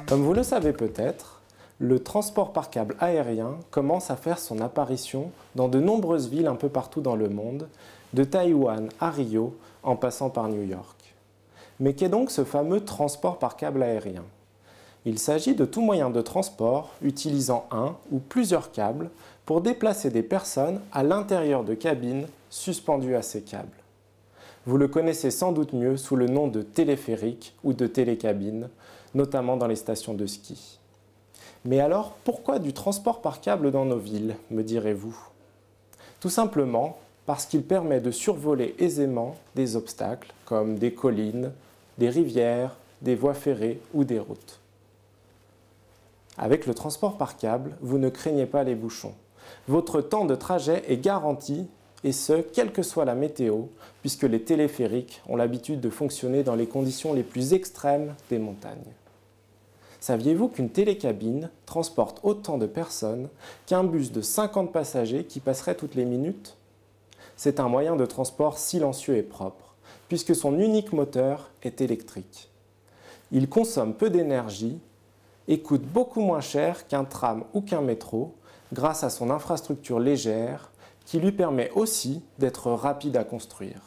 Comme vous le savez peut-être, le transport par câble aérien commence à faire son apparition dans de nombreuses villes un peu partout dans le monde, de Taïwan à Rio en passant par New York. Mais qu'est donc ce fameux transport par câble aérien? Il s'agit de tout moyen de transport utilisant un ou plusieurs câbles pour déplacer des personnes à l'intérieur de cabines suspendues à ces câbles. Vous le connaissez sans doute mieux sous le nom de téléphérique ou de télécabine, notamment dans les stations de ski. Mais alors, pourquoi du transport par câble dans nos villes, me direz-vous? Tout simplement parce qu'il permet de survoler aisément des obstacles comme des collines, des rivières, des voies ferrées ou des routes. Avec le transport par câble, vous ne craignez pas les bouchons. Votre temps de trajet est garanti, et ce, quelle que soit la météo, puisque les téléphériques ont l'habitude de fonctionner dans les conditions les plus extrêmes des montagnes. Saviez-vous qu'une télécabine transporte autant de personnes qu'un bus de 50 passagers qui passerait toutes les minutes? C'est un moyen de transport silencieux et propre, puisque son unique moteur est électrique. Il consomme peu d'énergie et coûte beaucoup moins cher qu'un tram ou qu'un métro, grâce à son infrastructure légère, qui lui permet aussi d'être rapide à construire.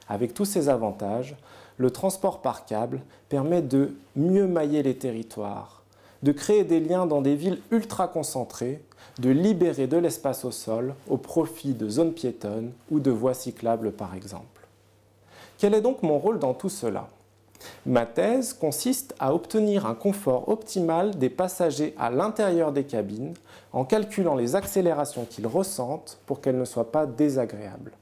Avec tous ces avantages, le transport par câble permet de mieux mailler les territoires, de créer des liens dans des villes ultra concentrées, de libérer de l'espace au sol au profit de zones piétonnes ou de voies cyclables par exemple. Quel est donc mon rôle dans tout cela? Ma thèse consiste à obtenir un confort optimal des passagers à l'intérieur des cabines en calculant les accélérations qu'ils ressentent pour qu'elles ne soient pas désagréables.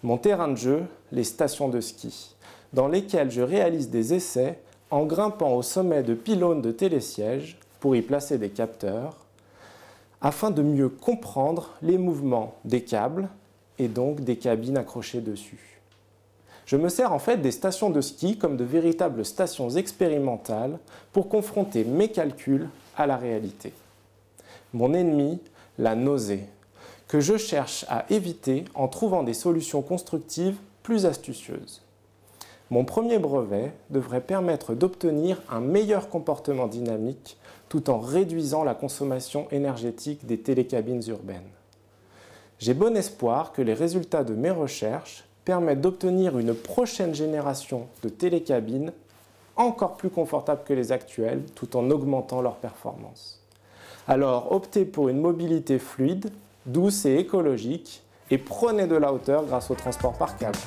Mon terrain de jeu, les stations de ski, dans lesquelles je réalise des essais en grimpant au sommet de pylônes de télésièges pour y placer des capteurs, afin de mieux comprendre les mouvements des câbles et donc des cabines accrochées dessus. Je me sers en fait des stations de ski comme de véritables stations expérimentales pour confronter mes calculs à la réalité. Mon ennemi, la nausée, que je cherche à éviter en trouvant des solutions constructives plus astucieuses. Mon premier brevet devrait permettre d'obtenir un meilleur comportement dynamique tout en réduisant la consommation énergétique des télécabines urbaines. J'ai bon espoir que les résultats de mes recherches permettent d'obtenir une prochaine génération de télécabines encore plus confortables que les actuelles tout en augmentant leur performance. Alors optez pour une mobilité fluide, douce et écologique et prenez de la hauteur grâce au transport par câble.